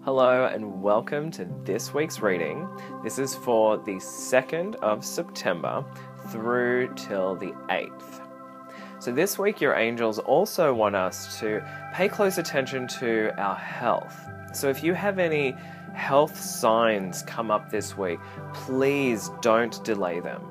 Hello and welcome to this week's reading. This is for the 2nd of September through till the 8th. So this week your angels also want us to pay close attention to our health. So if you have any health signs come up this week, please don't delay them.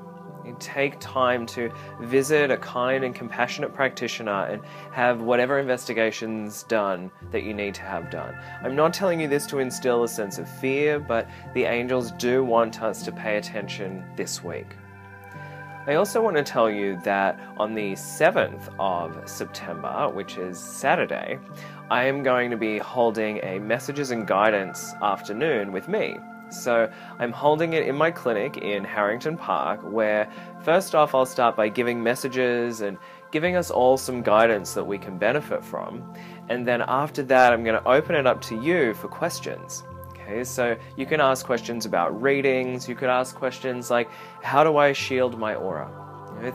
Take time to visit a kind and compassionate practitioner and have whatever investigations done that you need to have done. I'm not telling you this to instill a sense of fear, but the angels do want us to pay attention this week. I also want to tell you that on the 7th of September, which is Saturday, I am going to be holding a Messages and Guidance afternoon with me. So I'm holding it in my clinic in Harrington Park, where first off I'll start by giving messages and giving us all some guidance that we can benefit from. And then after that I'm going to open it up to you for questions. Okay, so you can ask questions about readings, you could ask questions like, how do I shield my aura?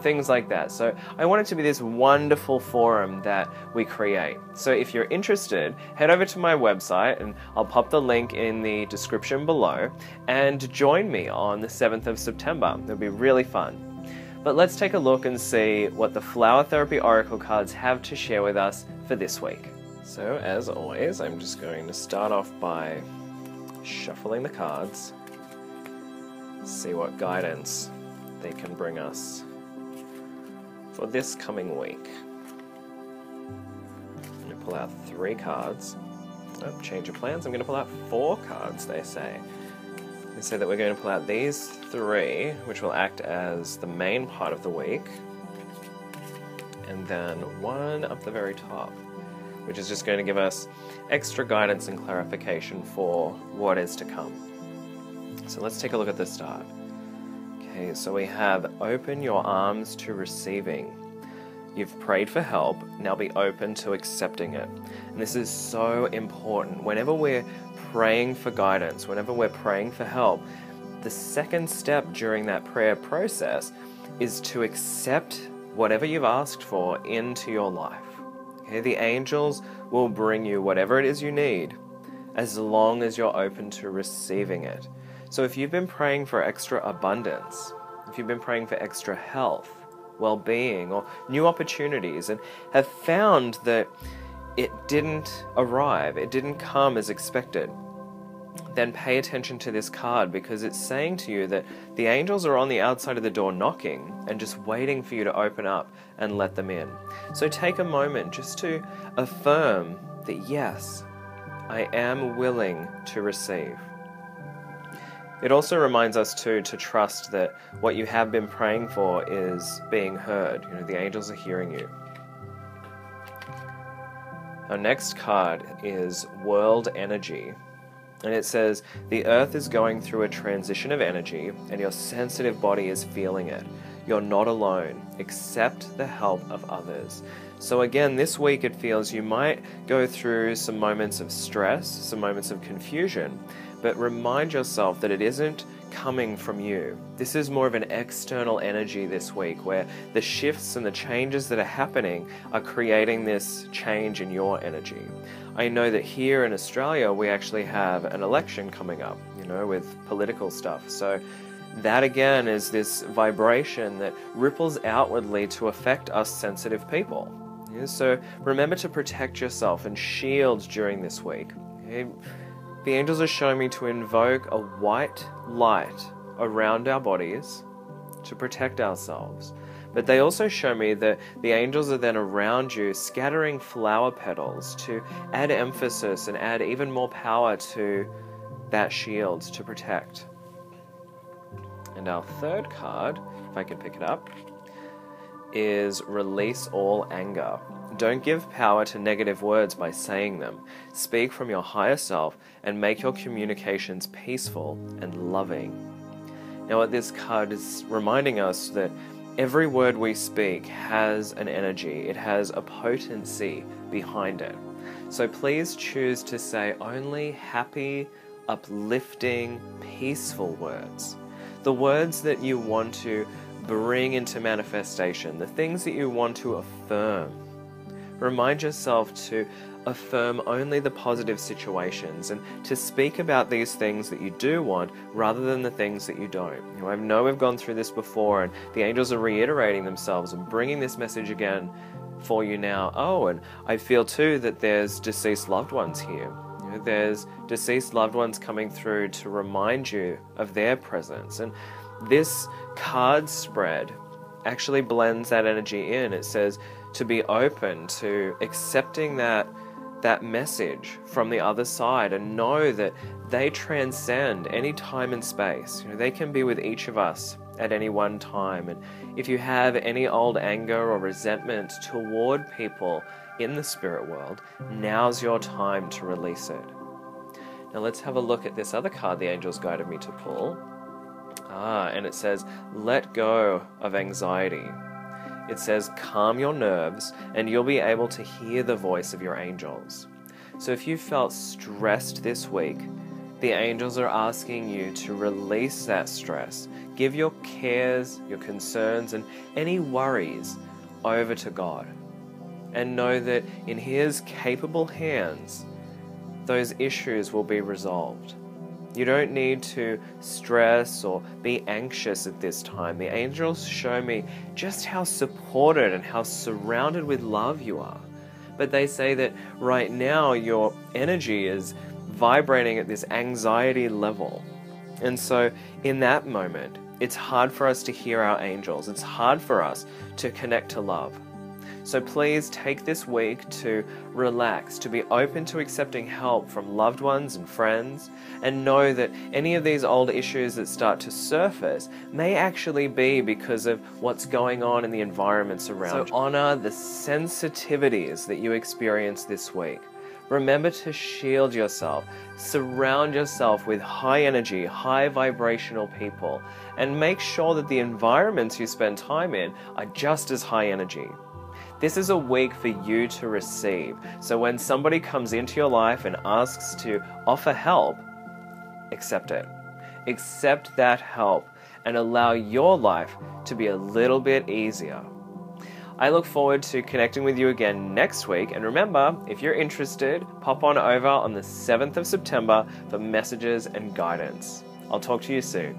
Things like that. So I want it to be this wonderful forum that we create. So if you're interested, head over to my website and I'll pop the link in the description below and join me on the 7th of September. It'll be really fun. But let's take a look and see what the Flower Therapy Oracle cards have to share with us for this week. So as always, I'm just going to start off by shuffling the cards, see what guidance they can bring us for this coming week. I'm going to pull out 3 cards. Oh, change of plans. I'm going to pull out 4 cards, they say. They say that we're going to pull out these 3, which will act as the main part of the week, and then 1 up the very top, which is just going to give us extra guidance and clarification for what is to come. So let's take a look at the start. Okay, so we have open your arms to receiving. You've prayed for help, now be open to accepting it. And this is so important. Whenever we're praying for guidance, whenever we're praying for help, the second step during that prayer process is to accept whatever you've asked for into your life. Okay, the angels will bring you whatever it is you need as long as you're open to receiving it. So if you've been praying for extra abundance, if you've been praying for extra health, well-being, or new opportunities, and have found that it didn't arrive, it didn't come as expected, then pay attention to this card, because it's saying to you that the angels are on the outside of the door knocking and just waiting for you to open up and let them in. So take a moment just to affirm that yes, I am willing to receive. It also reminds us too to trust that what you have been praying for is being heard. The angels are hearing you. Our next card is World Energy. And it says, the earth is going through a transition of energy and your sensitive body is feeling it. You're not alone. Accept the help of others. So again, this week it feels you might go through some moments of stress, some moments of confusion, but remind yourself that it isn't coming from you. This is more of an external energy this week, where the shifts and the changes that are happening are creating this change in your energy. I know that here in Australia we actually have an election coming up, with political stuff. So that again is this vibration that ripples outwardly to affect us sensitive people. So remember to protect yourself and shield during this week. The angels are showing me to invoke a white light around our bodies to protect ourselves. But they also show me that the angels are then around you scattering flower petals to add emphasis and add even more power to that shield to protect. And our third card, if I can pick it up, is Release All Anger. Don't give power to negative words by saying them. Speak from your higher self and make your communications peaceful and loving. Now what this card is reminding us that every word we speak has an energy. It has a potency behind it. So please choose to say only happy, uplifting, peaceful words. The words that you want to bring into manifestation, the things that you want to affirm. Remind yourself to affirm only the positive situations and to speak about these things that you do want rather than the things that you don't. I know we've gone through this before, and the angels are reiterating themselves and bringing this message again for you now. Oh, and I feel too that there's deceased loved ones here. There's deceased loved ones coming through to remind you of their presence. And this card spread actually blends that energy in. It says to be open to accepting that message from the other side and know that they transcend any time and space. They can be with each of us at any one time. And if you have any old anger or resentment toward people in the spirit world, now's your time to release it. Now let's have a look at this other card the angels guided me to pull. And it says, let go of anxiety. It says, calm your nerves and you'll be able to hear the voice of your angels. So if you felt stressed this week, the angels are asking you to release that stress. Give your cares, your concerns, and any worries over to God. And know that in His capable hands, those issues will be resolved. You don't need to stress or be anxious at this time. The angels show me just how supported and how surrounded with love you are. But they say that right now your energy is vibrating at this anxiety level. And so in that moment, it's hard for us to hear our angels. It's hard for us to connect to love. So please take this week to relax, to be open to accepting help from loved ones and friends, and know that any of these old issues that start to surface may actually be because of what's going on in the environments around you. So honor the sensitivities that you experience this week. Remember to shield yourself, surround yourself with high energy, high vibrational people, and make sure that the environments you spend time in are just as high energy. This is a week for you to receive. So when somebody comes into your life and asks to offer help, accept it. Accept that help and allow your life to be a little bit easier. I look forward to connecting with you again next week. And remember, if you're interested, pop on over on the 7th of September for messages and guidance. I'll talk to you soon.